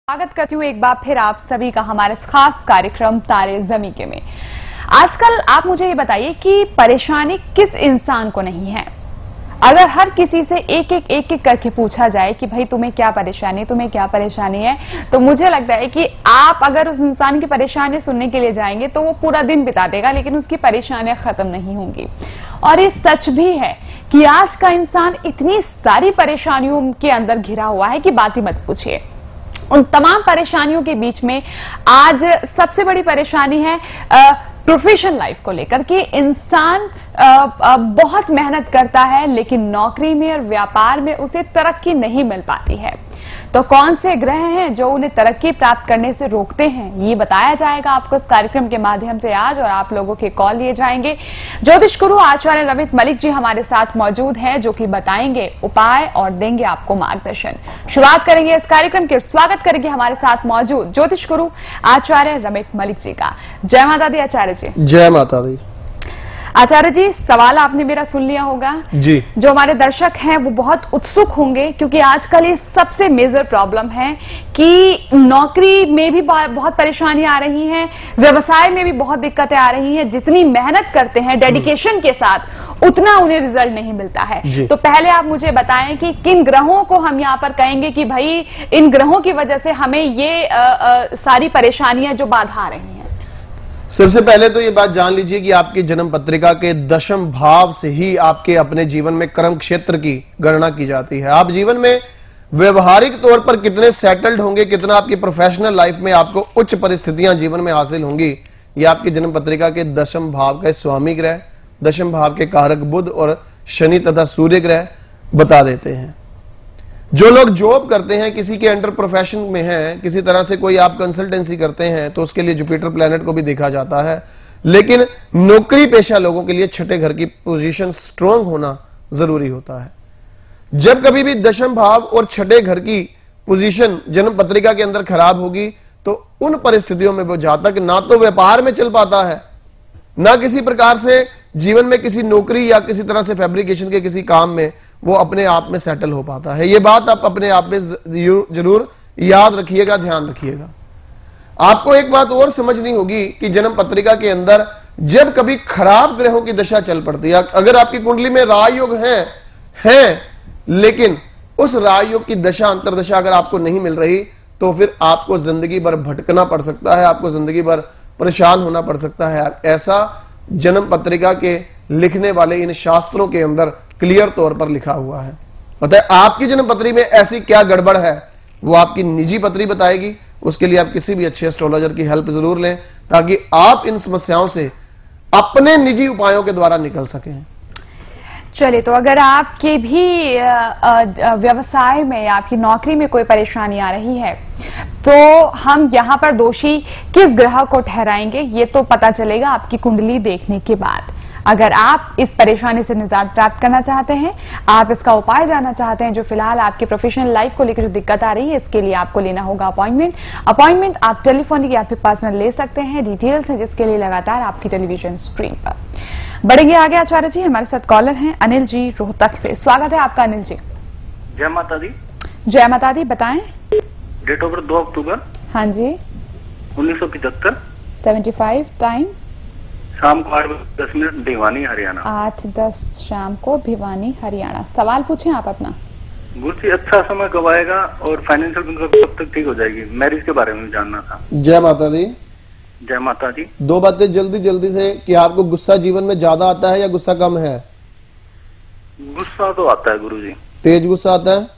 स्वागत करती हूँ एक बार फिर आप सभी का हमारे इस खास कार्यक्रम तारे ज़मीं के में। आजकल आप मुझे ये बताइए कि परेशानी किस इंसान को नहीं है। अगर हर किसी से एक एक करके पूछा जाए कि भाई तुम्हें क्या परेशानी है, तो मुझे लगता है कि आप अगर उस इंसान की परेशानी सुनने के लिए जाएंगे तो वो पूरा दिन बिता देगा, लेकिन उसकी परेशानियां खत्म नहीं होंगी। और ये सच भी है कि आज का इंसान इतनी सारी परेशानियों के अंदर घिरा हुआ है कि बात ही मत पूछिए। उन तमाम परेशानियों के बीच में आज सबसे बड़ी परेशानी है प्रोफेशनल लाइफ को लेकर कि इंसान बहुत मेहनत करता है, लेकिन नौकरी में और व्यापार में उसे तरक्की नहीं मिल पाती है। तो कौन से ग्रह हैं जो उन्हें तरक्की प्राप्त करने से रोकते हैं, ये बताया जाएगा आपको इस कार्यक्रम के माध्यम से आज, और आप लोगों के कॉल लिए जाएंगे। ज्योतिष गुरु आचार्य रमित मलिक जी हमारे साथ मौजूद हैं, जो कि बताएंगे उपाय और देंगे आपको मार्गदर्शन। शुरुआत करेंगे इस कार्यक्रम के, स्वागत करेंगे हमारे साथ मौजूद ज्योतिष गुरु आचार्य रमित मलिक जी का। जय माता दी आचार्य जी। जय माता दी। आचार्य जी, सवाल आपने मेरा सुन लिया होगा जी। जो हमारे दर्शक हैं वो बहुत उत्सुक होंगे, क्योंकि आजकल ये सबसे मेजर प्रॉब्लम है कि नौकरी में भी बहुत परेशानी आ रही है, व्यवसाय में भी बहुत दिक्कतें आ रही हैं। जितनी मेहनत करते हैं डेडिकेशन के साथ, उतना उन्हें रिजल्ट नहीं मिलता है। तो पहले आप मुझे बताएं कि किन ग्रहों को हम यहाँ पर कहेंगे कि भाई इन ग्रहों की वजह से हमें ये सारी परेशानियां जो बाधा आ रही हैं। सबसे पहले तो ये बात जान लीजिए कि आपकी जन्म पत्रिका के दशम भाव से ही आपके अपने जीवन में कर्म क्षेत्र की गणना की जाती है। आप जीवन में व्यवहारिक तौर पर कितने सेटल्ड होंगे, कितना आपकी प्रोफेशनल लाइफ में आपको उच्च परिस्थितियां जीवन में हासिल होंगी, ये आपकी जन्म पत्रिका के दशम भाव का स्वामी ग्रह, दशम भाव के कारक बुध और शनि तथा सूर्य ग्रह बता देते हैं। जो लोग जॉब करते हैं, किसी के अंडर प्रोफेशन में हैं, किसी तरह से कोई आप कंसल्टेंसी करते हैं, तो उसके लिए जुपिटर प्लैनेट को भी देखा जाता है। लेकिन नौकरी पेशा लोगों के लिए छठे घर की पोजीशन स्ट्रांग होना जरूरी होता है। जब कभी भी दशम भाव और छठे घर की पोजीशन जन्म पत्रिका के अंदर खराब होगी, तो उन परिस्थितियों में वो जातक ना तो व्यापार में चल पाता है, ना किसी प्रकार से जीवन में किसी नौकरी या किसी तरह से फैब्रिकेशन के किसी काम में वो अपने आप में सेटल हो पाता है। ये बात आप अपने आप में जरूर याद रखिएगा, ध्यान रखिएगा। आपको एक बात और समझनी होगी कि जन्म पत्रिका के अंदर जब कभी खराब ग्रहों की दशा चल पड़ती है, अगर आपकी कुंडली में राजयोग है लेकिन उस राजयोग की दशा अंतरदशा अगर आपको नहीं मिल रही, तो फिर आपको जिंदगी भर भटकना पड़ सकता है, आपको जिंदगी भर परेशान होना पड़ सकता है। ऐसा जन्म पत्रिका के लिखने वाले इन शास्त्रों के अंदर क्लियर तौर पर लिखा हुआ है। पता है आपकी जन्म पत्री में ऐसी क्या गड़बड़ है, वो आपकी निजी पत्री बताएगी। उसके लिए आप किसी भी अच्छे एस्ट्रोलॉजर की हेल्प जरूर लें, ताकि आप इन समस्याओं से अपने निजी उपायों के द्वारा निकल सकें। चलिए, तो अगर आपके भी व्यवसाय में या आपकी नौकरी में कोई परेशानी आ रही है, तो हम यहाँ पर दोषी किस ग्रह को ठहराएंगे, ये तो पता चलेगा आपकी कुंडली देखने के बाद। अगर आप इस परेशानी से निजात प्राप्त करना चाहते हैं, आप इसका उपाय जानना चाहते हैं, जो फिलहाल आपकी प्रोफेशनल लाइफ को लेकर जो दिक्कत आ रही है, इसके लिए आपको लेना होगा अपॉइंटमेंट आप टेलीफोनिक या फिर पर्सनल ले सकते हैं। डिटेल्स है जिसके लिए लगातार आपकी टेलीविजन स्क्रीन पर। बढ़ेंगे आगे आचार्य जी, हमारे साथ कॉलर हैं अनिल जी रोहतक से। स्वागत है आपका अनिल जी। जय माता दी। जय माता दी, बताएं। डेट ऑफ बर्थ 2 अक्टूबर। हाँ जी। 1975। 75। टाइम शाम को 8:10 भिवानी हरियाणा। 8:10 शाम को भिवानी हरियाणा। सवाल पूछें आप अपना। गुरु जी, अच्छा समय कब आएगा और फाइनेंशियल कब तक ठीक हो जाएगी? मैरिज के बारे में जानना था। जय माता दी। जय माता दी। दो बातें जल्दी से कि आपको गुस्सा जीवन में ज्यादा आता है या गुस्सा कम है? गुस्सा तो आता है गुरु जी। तेज गुस्सा आता है?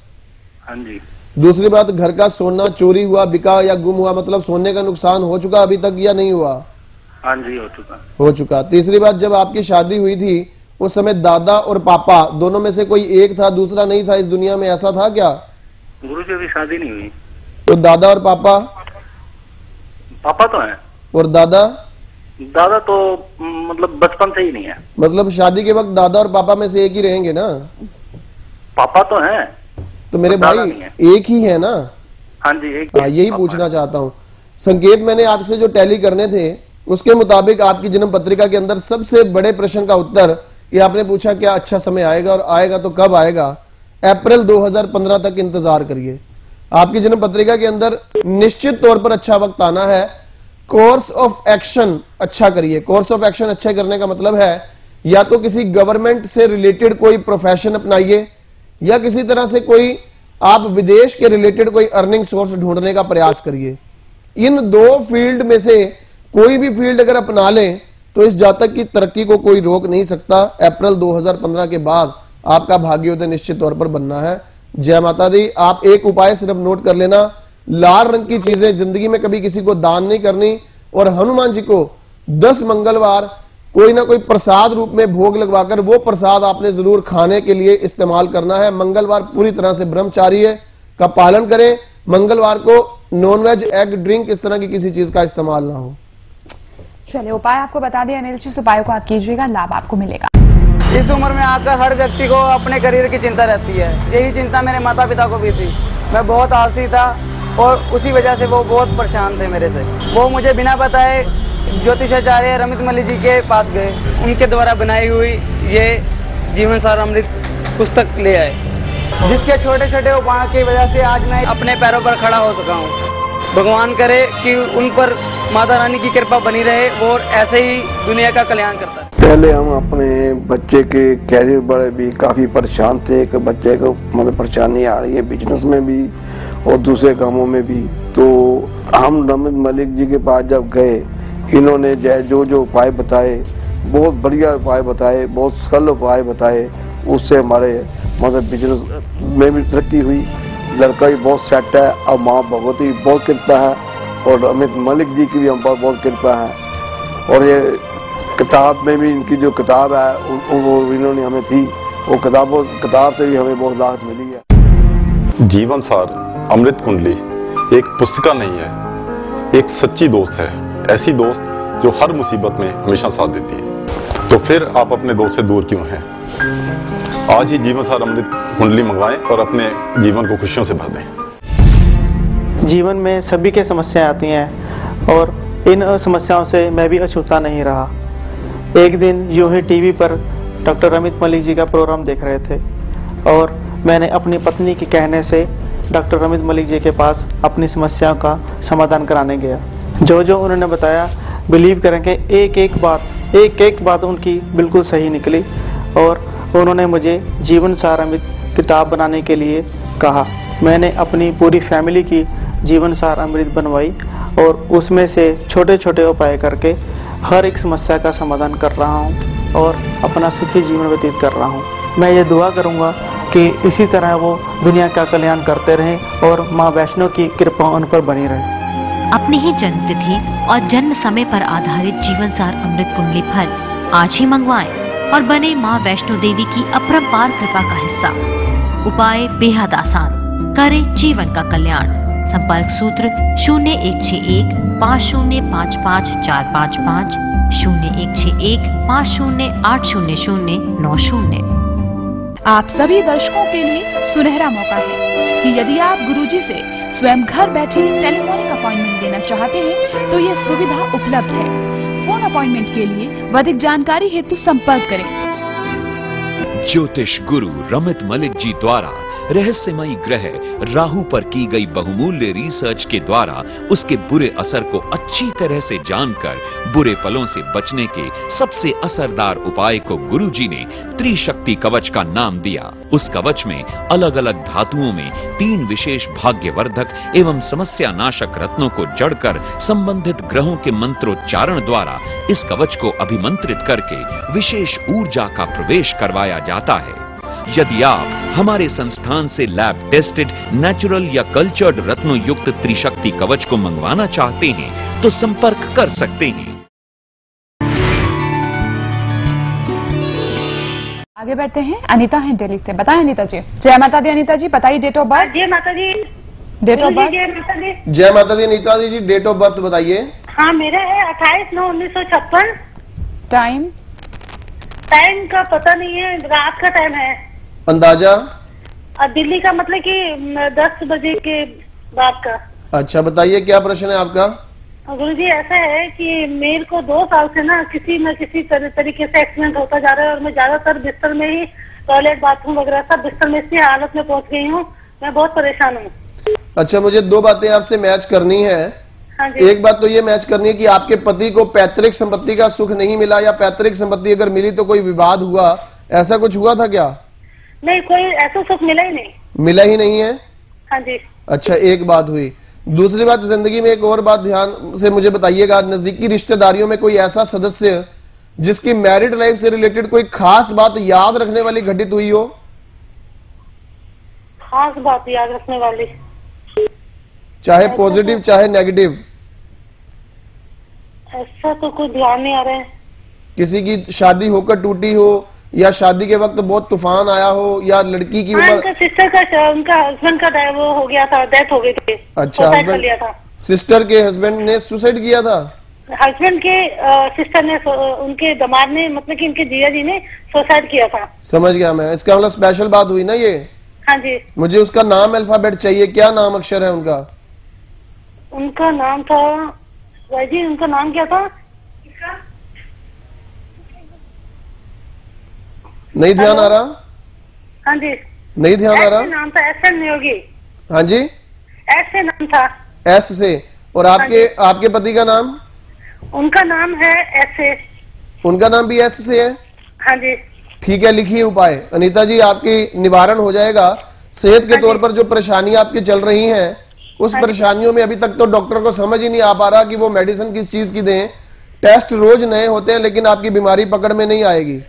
हाँ जी। दूसरी बात, घर का सोना चोरी हुआ, बिका या गुम हुआ, मतलब सोने का नुकसान हो चुका अभी तक या नहीं हुआ? हाँ जी, हो चुका। तीसरी बात, जब आपकी शादी हुई थी उस समय दादा और पापा दोनों में से कोई एक था, दूसरा नहीं था इस दुनिया में, ऐसा था क्या? गुरु जी, अभी शादी नहीं हुई। तो दादा और पापा? पापा तो है। और दादा? दादा तो मतलब बचपन से ही नहीं है। मतलब शादी के वक्त दादा और पापा में से एक ही रहेंगे ना? पापा तो है। तो मेरे भाई एक ही है ना? हाँ जी, एक। हाँ, यही पूछना चाहता हूँ। संकेत मैंने आपसे जो टैली करने थे उसके मुताबिक आपकी जन्म पत्रिका के अंदर सबसे बड़े प्रश्न का उत्तर ये आपने पूछा, क्या अच्छा समय आएगा, और आएगा तो कब आएगा? अप्रैल 2015 तक इंतजार करिए। आपकी जन्म पत्रिका के अंदर निश्चित तौर पर अच्छा वक्त आना है। कोर्स ऑफ एक्शन अच्छा करिए। कोर्स ऑफ एक्शन अच्छा करने का मतलब है या तो किसी गवर्नमेंट से रिलेटेड कोई प्रोफेशन अपनाइए या किसी तरह से कोई आप विदेश के रिलेटेड कोई अर्निंग सोर्स ढूंढने का प्रयास करिए। इन दो फील्ड में से कोई भी फील्ड अगर अपना लें तो इस जातक की तरक्की को कोई रोक नहीं सकता। अप्रैल 2015 के बाद आपका भाग्योदय निश्चित तौर पर बनना है। जय माता दी। आप एक उपाय सिर्फ नोट कर लेना, लाल रंग की चीजें जिंदगी में कभी किसी को दान नहीं करनी और हनुमान जी को 10 मंगलवार कोई ना कोई प्रसाद रूप में भोग लगवाकर वो प्रसाद आपने जरूर खाने के लिए इस्तेमाल करना है। मंगलवार पूरी तरह से ब्रह्मचार्य का पालन करें। मंगलवार को नॉनवेज, एग, ड्रिंक इस तरह की किसी चीज का इस्तेमाल ना हो। चलिए उपाय आपको बता दिया अनिल जी, उपायों को आप कीजिएगा, लाभ आपको मिलेगा। इस उम्र में आकर हर व्यक्ति को अपने करियर की चिंता रहती है। यही चिंता मेरे माता पिता को भी थी। मैं बहुत आलसी था और उसी वजह से वो बहुत परेशान थे मेरे से। वो मुझे बिना बताए ज्योतिषाचार्य रमित मलिक जी के पास गए। उनके द्वारा बनाई हुई ये जीवन सार अमृत पुस्तक ले आए, जिसके छोटे छोटे उपायों की वजह से आज मैं अपने पैरों पर खड़ा हो सका हूँ। भगवान करे कि उन पर माता रानी की कृपा बनी रहे, वो ऐसे ही दुनिया का कल्याण करता है। पहले हम अपने बच्चे के कैरियर पर भी काफ़ी परेशान थे कि बच्चे को मतलब परेशानी आ रही है बिजनेस में भी और दूसरे कामों में भी। तो हम रमित मलिक जी के पास जब गए, इन्होंने जो जो उपाय बताए, बहुत बढ़िया उपाय बताए, बहुत सरल उपाय बताए, उससे हमारे मतलब बिजनेस में भी तरक्की हुई। लड़का भी बहुत सेट है और माँ भगवती की बहुत कृपा है और रमित मलिक जी की भी हम पर बहुत कृपा है। और ये किताब में भी इनकी जो किताब है वो इन्होंने हमें दी, वो किताब से भी हमें बहुत राहत मिली है। जीवन सार अमृत कुंडली एक पुस्तिका नहीं है, एक सच्ची दोस्त है। ऐसी दोस्त जो हर मुसीबत में हमेशा साथ देती है। तो फिर आप अपने दोस्त से दूर क्यों हैं? आज ही जीवन सार अमृत कुंडली मंगवाएं और अपने जीवन को खुशियों से भर दें। जीवन में सभी के समस्याएं आती हैं और इन समस्याओं से मैं भी अछूता नहीं रहा। एक दिन यूं ही टीवी पर डॉक्टर रमित मलिक जी का प्रोग्राम देख रहे थे और मैंने अपनी पत्नी के कहने से डॉक्टर रमित मलिक जी के पास अपनी समस्याओं का समाधान कराने गया। जो जो उन्होंने बताया, बिलीव करें कि एक एक बात उनकी बिल्कुल सही निकली और उन्होंने मुझे जीवन सार अमृत किताब बनाने के लिए कहा। मैंने अपनी पूरी फैमिली की जीवन सार अमृत बनवाई और उसमें से छोटे छोटे उपाय करके हर एक समस्या का समाधान कर रहा हूँ और अपना सुखी जीवन व्यतीत कर रहा हूँ। मैं ये दुआ करूँगा कि इसी तरह वो दुनिया का कल्याण करते रहें और माँ वैष्णो की कृपा उन पर बनी रहे। अपनी ही जन्म तिथि और जन्म समय पर आधारित जीवन सार अमृत कुंडली फल आज ही मंगवाएं और बने माँ वैष्णो देवी की अपरंपार कृपा का हिस्सा। उपाय बेहद आसान, करें जीवन का कल्याण। संपर्क सूत्र 0161 5055 455 0161 508000 90। आप सभी दर्शकों के लिए सुनहरा मौका है कि यदि आप गुरुजी से स्वयं घर बैठे टेलीफोनिक अपॉइंटमेंट लेना चाहते हैं तो ये सुविधा उपलब्ध है। फोन अपॉइंटमेंट के लिए व अधिक जानकारी हेतु संपर्क करें। ज्योतिष गुरु रमित मलिक जी द्वारा रहस्यमयी ग्रह राहु पर की गई बहुमूल्य रिसर्च के द्वारा उसके बुरे असर को अच्छी तरह से जानकर बुरे फलों से बचने के सबसे असरदार उपाय को गुरुजी ने त्रिशक्ति कवच का नाम दिया। उस कवच में अलग अलग धातुओं में 3 विशेष भाग्यवर्धक एवं समस्या नाशक रत्नों को जड़कर संबंधित ग्रहों के मंत्रोच्चारण द्वारा इस कवच को अभिमंत्रित करके विशेष ऊर्जा का प्रवेश करवाया जाता है। यदि आप हमारे संस्थान से लैब टेस्टेड नेचुरल या कल्चर्ड रत्नों युक्त त्रिशक्ति कवच को मंगवाना चाहते हैं तो संपर्क कर सकते हैं। आगे बढ़ते हैं, अनीता है दिल्ली से। बताएं अनीता जी। जय माता दी अनीता जी, बताइए डेट ऑफ बर्थ। जय माता दी। Date of birth. जय माता दी अनीता जी, डेट ऑफ बर्थ बताइए। हाँ, मेरा है 28/9/1956। टाइम का पता नहीं है, रात का टाइम है। अंदाजा? दिल्ली का मतलब कि 10 बजे के बाद का। अच्छा, बताइए क्या प्रश्न है आपका? गुरुजी, ऐसा है कि मेरे को 2 साल से ना किसी तरीके से एक्सीडेंट होता जा रहा है और मैं ज्यादातर बिस्तर में ही टॉयलेट बाथरूम वगैरह सब बिस्तर में इसी हालत में पहुंच गई हूँ। मैं बहुत परेशान हूँ। अच्छा, मुझे दो बातें आपसे मैच करनी है। हाँ जी। एक बात तो ये मैच करनी है कि आपके पति को पैतृक संपत्ति का सुख नहीं मिला, या पैतृक संपत्ति अगर मिली तो कोई विवाद हुआ, ऐसा कुछ हुआ था क्या? नहीं, कोई ऐसा सुख मिला ही नहीं। मिला ही नहीं है? हाँ जी। अच्छा, एक बात हुई। दूसरी बात, जिंदगी में एक और बात ध्यान से मुझे बताइएगा, नजदीकी रिश्तेदारियों में कोई ऐसा सदस्य जिसकी मैरिड लाइफ से रिलेटेड कोई खास बात याद रखने वाली घटित हुई हो? खास बात याद रखने वाली? चाहे पॉजिटिव चाहे नेगेटिव। ऐसा तो कोई ध्यान नहीं आ रहा है। किसी की शादी होकर टूटी हो, या शादी के वक्त बहुत तूफान आया हो, या लड़की की हाँ, उम्र। उनका सिस्टर का, उनका हस्बैंड का वो हो गया था, डेथ हो गई थी। अच्छा, सुसाइड कर हस्बैंड, लिया था। सिस्टर के हस्बैंड ने सुसाइड किया था? हस्बैंड के सिस्टर ने, उनके दामाद ने, मतलब कि इनके जिया जी ने सुसाइड किया था। समझ गया मैं। इसका मतलब स्पेशल बात हुई ना ये। हाँ जी। मुझे उसका नाम अल्फाबेट चाहिए। क्या नाम अक्षर है उनका? उनका नाम था भाई जी, उनका नाम क्या था? नहीं ध्यान आ रहा? हाँ जी। नहीं ध्यान आ रहा? नाम था, एस एन योगी। हाँ जी, एस से नाम था। एस से। और आपके पति का नाम? उनका नाम है एस से। उनका नाम भी एस से है? हाँ जी। ठीक है, लिखिए उपाय। अनीता जी, आपकी निवारण हो जाएगा। सेहत के तौर पर जो परेशानियां आपकी चल रही हैं, उस परेशानियों में अभी तक तो डॉक्टर को समझ ही नहीं आ पा रहा कि वो मेडिसिन किस चीज की दें। टेस्ट रोज नए होते हैं, लेकिन आपकी बीमारी पकड़ में नहीं आएगी।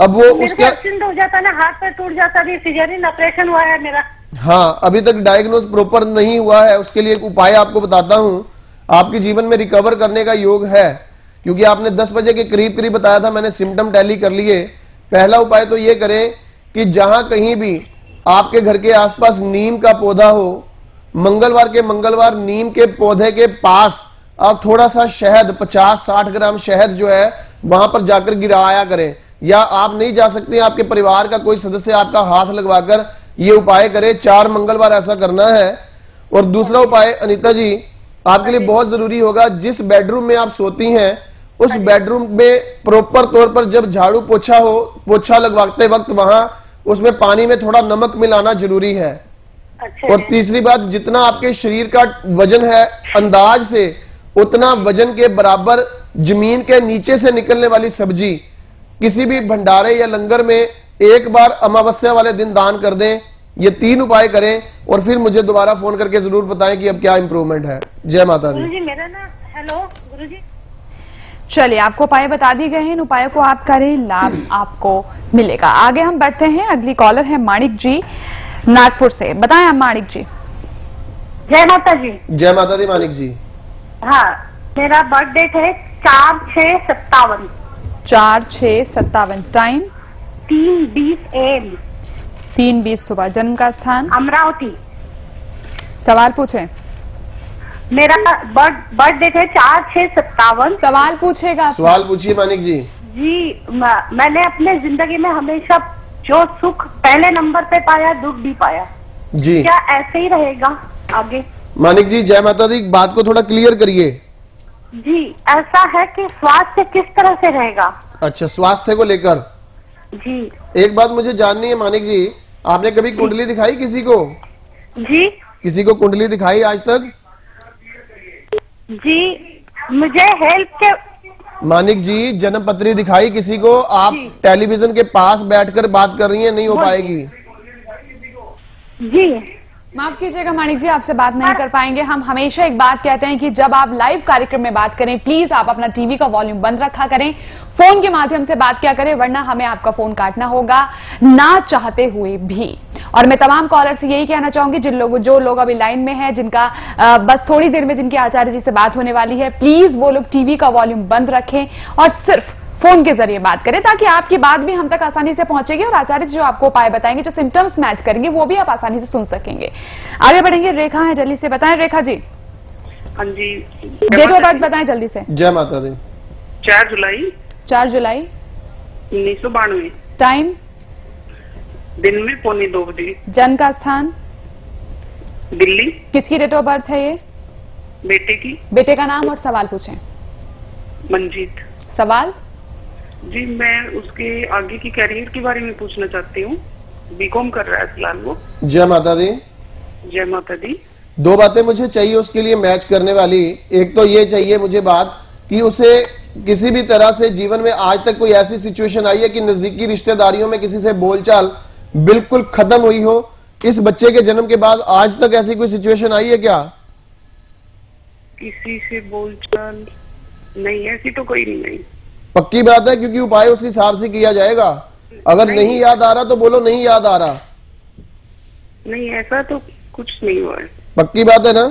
अब वो उसका एक्सीडेंट हो जाता ना, हाथ पैर टूट जाता, भी सिजेरियन ऑपरेशन हुआ है मेरा। हाँ, अभी तक डायग्नोज प्रॉपर नहीं हुआ है। उसके लिए एक उपाय आपको बताता हूँ। आपके जीवन में रिकवर करने का योग है, क्योंकि आपने 10 बजे के करीब करीब बताया था, मैंने सिम्टम टैली कर लिए। पहला उपाय तो ये करें कि जहां कहीं भी आपके घर के आसपास नीम का पौधा हो, मंगलवार के मंगलवार नीम के पौधे के पास आप थोड़ा सा शहद, 50-60 ग्राम शहद जो है वहां पर जाकर गिराया करें। या आप नहीं जा सकते, आपके परिवार का कोई सदस्य आपका हाथ लगवाकर ये उपाय करे। 4 मंगलवार ऐसा करना है। और दूसरा उपाय अनीता जी, आपके लिए बहुत जरूरी होगा, जिस बेडरूम में आप सोती हैं उस बेडरूम में प्रॉपर तौर पर जब झाड़ू पोछा हो, पोछा लगवाते वक्त वहां उसमें पानी में थोड़ा नमक मिलाना जरूरी है। और तीसरी बात, जितना आपके शरीर का वजन है अंदाज से उतना वजन के बराबर जमीन के नीचे से निकलने वाली सब्जी किसी भी भंडारे या लंगर में एक बार अमावस्या वाले दिन दान कर दें। ये 3 उपाय करें और फिर मुझे दोबारा फोन करके जरूर बताएं कि अब क्या इंप्रूवमेंट है। जय माता दी। गुरुजी मेरा ना, हेलो गुरुजी। चलिए, आपको उपाय बता दिए गए हैं, इन उपायों को आप करें, लाभ आपको मिलेगा। आगे हम बढ़ते हैं। अगली कॉलर है माणिक जी नागपुर से। बताएं आप माणिक जी। जय माता जी। जय माता दी माणिक जी। हाँ, मेरा बर्थ डेट है 4/6/57। 4/6/57। Time 3:20 AM। 3:20 सुबह। जन्म का स्थान? अमरावती। सवाल पूछें। मेरा बर्थ डेट है 4/6/57। सवाल पूछेगा। सवाल पूछिए मानिक जी। जी, मैंने अपने जिंदगी में हमेशा जो सुख पहले नंबर पे पाया, दुख भी पाया जी। क्या ऐसे ही रहेगा आगे? मानिक जी, जय माता दी, बात को थोड़ा क्लियर करिए। जी, ऐसा है कि स्वास्थ्य किस तरह से रहेगा? अच्छा, स्वास्थ्य को लेकर जी। एक बात मुझे जाननी है मानिक जी, आपने कभी कुंडली दिखाई किसी को? जी। किसी को कुंडली दिखाई आज तक? जी, मुझे हेल्प के। मानिक जी, जन्म पत्री दिखाई किसी को? आप टेलीविजन के पास बैठकर बात कर रही हैं, नहीं हो पाएगी। जी माफ कीजिएगा माणिक जी, आपसे बात नहीं कर पाएंगे। हम हमेशा एक बात कहते हैं कि जब आप लाइव कार्यक्रम में बात करें, प्लीज आप अपना टीवी का वॉल्यूम बंद रखा करें, फोन के माध्यम से बात किया करें, वरना हमें आपका फोन काटना होगा ना चाहते हुए भी। और मैं तमाम कॉलर से यही कहना चाहूंगी, जो लोग अभी लाइन में हैं, जिनका बस थोड़ी देर में जिनकी आचार्य जी से बात होने वाली है, प्लीज वो लोग टीवी का वॉल्यूम बंद रखें और सिर्फ फोन के जरिए बात करें, ताकि आपकी बात भी हम तक आसानी से पहुंचेगी और आचार्य जी जो आपको उपाय बताएंगे, जो सिम्टम्स मैच करेंगे, वो भी आप आसानी से सुन सकेंगे। आगे बढ़ेंगे। रेखा है दिल्ली से। बताएं रेखा जी। हाँ जी, डेट ऑफ बर्थ बताएं जल्दी से। जय माता दी। 4 जुलाई 1992। टाइम दिन में 1:45 बजे। जन्म का स्थान? दिल्ली। किसकी डेट ऑफ बर्थ है ये? बेटे की। बेटे का नाम और सवाल पूछें। मंजीत। सवाल? जी, मैं उसके आगे की कैरियर के बारे में पूछना चाहती हूँ। बीकॉम कर रहा है फिलहाल वो। जय माता दी। जय माता दी। दो बातें मुझे चाहिए उसके लिए मैच करने वाली। एक तो ये चाहिए मुझे बात कि उसे किसी भी तरह से जीवन में आज तक कोई ऐसी सिचुएशन आई है कि नजदीकी रिश्तेदारियों में किसी से बोलचाल बिल्कुल खत्म हुई हो। इस बच्चे के जन्म के बाद आज तक ऐसी कोई सिचुएशन आई है क्या? किसी से बोलचाल नहीं, ऐसी तो कोई नहीं। पक्की बात है, क्योंकि उपाय उस हिसाब से किया जाएगा। अगर नहीं याद आ रहा तो बोलो नहीं याद आ रहा। नहीं, ऐसा तो कुछ नहीं हुआ है। पक्की बात है ना?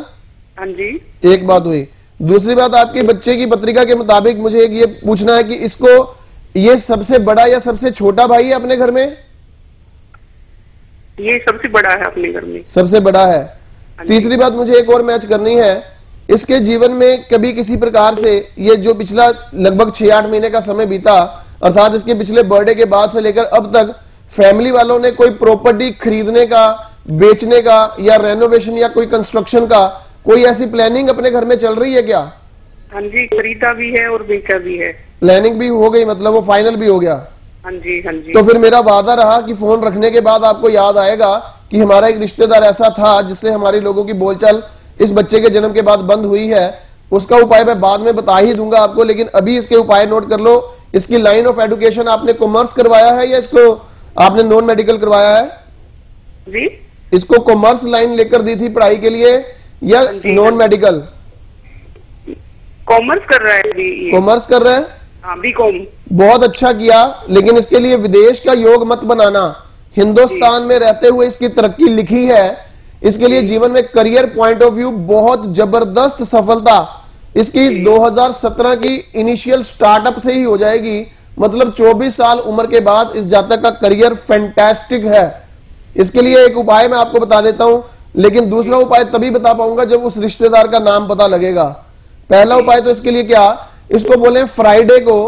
हाँ जी। एक बात हुई। दूसरी बात, आपके बच्चे की पत्रिका के मुताबिक मुझे एक ये पूछना है कि इसको ये सबसे बड़ा या सबसे छोटा भाई है अपने घर में? ये सबसे बड़ा है अपने घर में। सबसे बड़ा है। तीसरी बात मुझे एक और मैच करनी है, इसके जीवन में कभी किसी प्रकार से ये जो पिछला लगभग 6-8 महीने का समय बीता, अर्थात इसके पिछले बर्थडे के बाद से लेकर अब तक फैमिली वालों ने कोई प्रॉपर्टी खरीदने का, बेचने का या रेनोवेशन या कोई कंस्ट्रक्शन का कोई ऐसी प्लानिंग अपने घर में चल रही है क्या? हाँ जी, खरीदा भी है और बेचा भी है। प्लानिंग भी हो गई, मतलब वो फाइनल भी हो गया? हाँ जी, हाँ जी। तो फिर मेरा वादा रहा कि फोन रखने के बाद आपको याद आएगा कि हमारा एक रिश्तेदार ऐसा था जिससे हमारे लोगों की बोलचाल इस बच्चे के जन्म के बाद बंद हुई है। उसका उपाय मैं बाद में बता ही दूंगा आपको, लेकिन अभी इसके उपाय नोट कर लो। इसकी लाइन ऑफ एजुकेशन आपने कॉमर्स करवाया है या इसको आपने नॉन मेडिकल करवाया है? जी, इसको कॉमर्स लाइन लेकर दी थी पढ़ाई के लिए या नॉन मेडिकल? कॉमर्स कर रहा है अभी। कॉमर्स कर रहा है? हाँ, बीकॉम। बहुत अच्छा किया, लेकिन इसके लिए विदेश का योग मत बनाना। हिंदुस्तान में रहते हुए इसकी तरक्की लिखी है। इसके लिए जीवन में करियर पॉइंट ऑफ व्यू बहुत जबरदस्त सफलता इसकी 2017 की इनिशियल स्टार्टअप से ही हो जाएगी। मतलब 24 साल उम्र के बाद इस जातक का करियर फैंटास्टिक है। इसके लिए एक उपाय मैं आपको बता देता हूं, लेकिन दूसरा उपाय तभी बता पाऊंगा जब उस रिश्तेदार का नाम पता लगेगा। पहला उपाय तो इसके लिए क्या, इसको बोले फ्राइडे को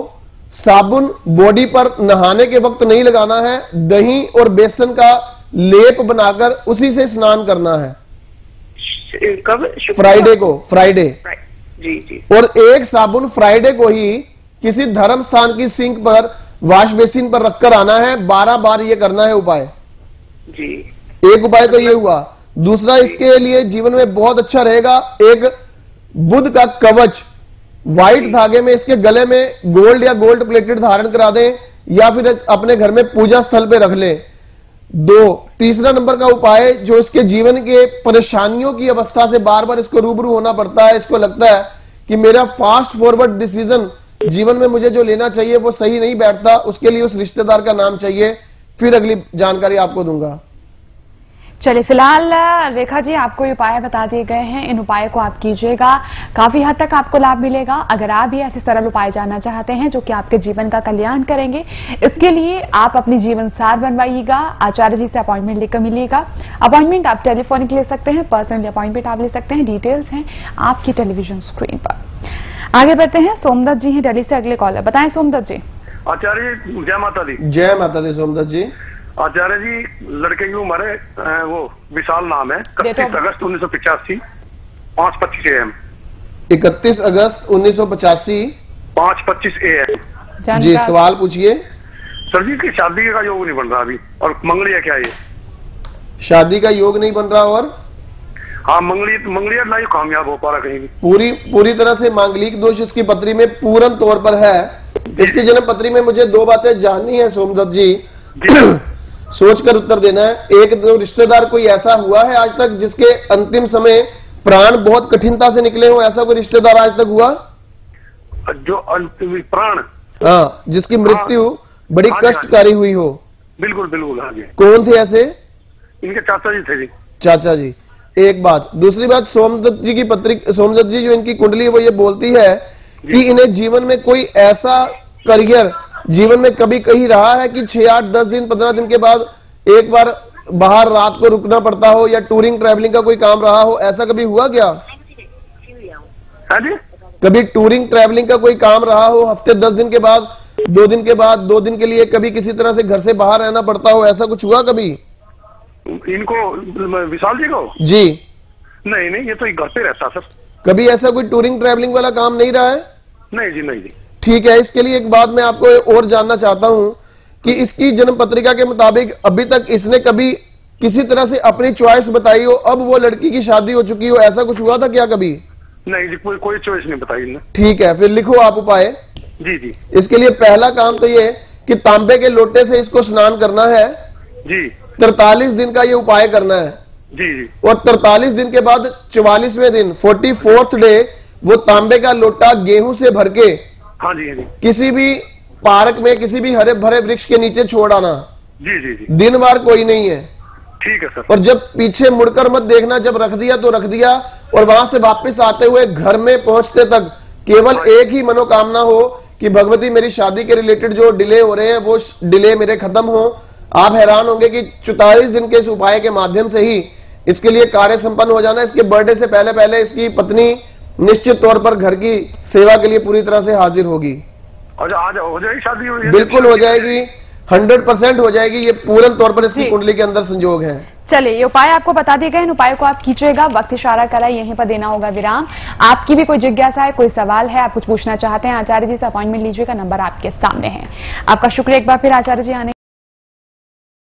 साबुन बॉडी पर नहाने के वक्त नहीं लगाना है, दही और बेसन का लेप बनाकर उसी से स्नान करना है। कब? फ्राइडे को। फ्राइडे जी जी। और एक साबुन फ्राइडे को ही किसी धर्म स्थान की सिंक पर वॉश बेसिन पर रखकर आना है। 12 बार ये करना है उपाय जी। एक उपाय तो ये हुआ। दूसरा इसके लिए जीवन में बहुत अच्छा रहेगा, एक बुध का कवच व्हाइट धागे में इसके गले में गोल्ड या गोल्ड प्लेटेड धारण करा दें या फिर अपने घर में पूजा स्थल पे रख ले। 2, तीसरा नंबर का उपाय, जो इसके जीवन के परेशानियों की अवस्था से बार बार इसको रूबरू होना पड़ता है, इसको लगता है कि मेरा फास्ट फॉरवर्ड डिसीजन जीवन में मुझे जो लेना चाहिए वो सही नहीं बैठता, उसके लिए उस रिश्तेदार का नाम चाहिए। फिर अगली जानकारी आपको दूंगा। चलिए, फिलहाल रेखा जी आपको ये उपाय बता दिए गए हैं, इन उपायों को आप कीजिएगा, काफी हद तक आपको लाभ मिलेगा। अगर आप भी ऐसे सरल उपाय जानना चाहते हैं जो कि आपके जीवन का कल्याण करेंगे, इसके लिए आप अपनी जीवन सार बनवाइएगा। आचार्य जी से अपॉइंटमेंट लेकर मिलिएगा। अपॉइंटमेंट आप टेलीफोनिक ले सकते हैं, पर्सनली अपॉइंटमेंट आप ले सकते हैं। डिटेल्स हैं आपकी टेलीविजन स्क्रीन पर। आगे बढ़ते हैं, सोमदत्त जी हैं दिल्ली से अगले कॉलर। बताएं सोमदत्त जी। आचार्य जय माता दी। जय माता दी सोमदत्त जी। आचार्य जी, लड़के की उम्र है वो विशाल नाम है, 31 अगस्त 1985, 5:25 AM। 31 August 1985, 5:25 AM। जी, सवाल पूछिए। सर जी, की शादी का योग नहीं बन रहा अभी, और मंगलिया क्या है? शादी का योग नहीं बन रहा और हाँ, मंगलिया नहीं कामयाब हो पा रहा कहीं भी। पूरी तरह से मांगलिक दोष इसकी पत्री में पूर्ण तौर पर है। इसकी जन्म पत्री में मुझे 2 बातें जाननी है सोमदत्त जी, सोचकर उत्तर देना है। एक, तो रिश्तेदार कोई ऐसा हुआ है आज तक जिसके अंतिम समय प्राण बहुत कठिनता से निकले हो? ऐसा कोई रिश्तेदार आज तक हुआ जो अंतिम प्राण? हाँ, जिसकी मृत्यु बड़ी कष्टकारी हुई हो? बिल्कुल बिल्कुल। हाँ जी। कौन थे ऐसे? इनके चाचा जी थे जी। चाचा जी। एक बात। दूसरी बात, सोमदत्त जी की पत्रिका, सोमदत्त जी जो इनकी कुंडली है वो ये बोलती है कि इन्हें जीवन में कोई ऐसा करियर जीवन में कभी कहीं रहा है कि 6, 8, 10 दिन, 15 दिन के बाद एक बार बाहर रात को रुकना पड़ता हो या टूरिंग ट्रैवलिंग का कोई काम रहा हो? ऐसा कभी हुआ क्या? हाँ जी? कभी टूरिंग ट्रैवलिंग का कोई काम रहा हो, हफ्ते 10 दिन के बाद, 2 दिन के बाद, 2 दिन के लिए कभी किसी तरह से घर से बाहर रहना पड़ता हो? ऐसा कुछ हुआ कभी इनको, विशाल जी को? जी नहीं नहीं, ये तो घर पे रहता सर। कभी ऐसा कोई टूरिंग ट्रैवलिंग वाला काम नहीं रहा है? नहीं जी, नहीं जी। ठीक है। इसके लिए एक बात मैं आपको और जानना चाहता हूं कि इसकी जन्म पत्रिका के मुताबिक अभी तक इसने कभी किसी तरह से अपनी चॉइस बताई हो, अब वो लड़की की शादी हो चुकी हो, ऐसा कुछ हुआ था क्या कभी? नहीं जी, कोई चॉइस नहीं बताई इन्होंने। ठीक है, फिर लिखो आप उपाय। जी जी। इसके लिए पहला काम तो ये कि तांबे के लोटे से इसको स्नान करना है जी। 43 दिन का ये उपाय करना है जी जी। और 43 दिन के बाद 44वें दिन 44th डे वो तांबे का लोटा गेहूं से भर के हाँ जी हाँ जी। किसी भी पार्क में किसी भी हरे भरे वृक्ष के नीचे छोड़ आना। जी जी जी। दिन वार कोई नहीं है। ठीक है सर। और जब पीछे मुड़कर मत देखना, जब रख दिया तो रख दिया, और वहां से वापस आते हुए घर में पहुंचते तक केवल एक ही मनोकामना हो कि भगवती मेरी शादी के रिलेटेड जो डिले हो रहे हैं वो डिले मेरे खत्म हो। आप हैरान होंगे कि 44 दिन के इस उपाय के माध्यम से ही इसके लिए कार्य संपन्न हो जाना। इसके बर्थडे से पहले पहले इसकी पत्नी निश्चित तौर पर घर की सेवा के लिए पूरी तरह से हाजिर होगी। आज हो जाएगी शादी? बिल्कुल हो जाएगी, 100% हो जाएगी। ये पूर्ण तौर पर इसकी कुंडली के अंदर संजोग है। चलिए, ये उपाय आपको बता दिए गए, इन उपायों को आप कीजिएगा। वक्त इशारा करा, यहीं पर देना होगा विराम। आपकी भी कोई जिज्ञासा है, कोई सवाल है, आप कुछ पूछना चाहते हैं आचार्य जी से, अपॉइंटमेंट लीजिएगा, नंबर आपके सामने है। आपका शुक्रिया एक बार फिर आचार्य जी आने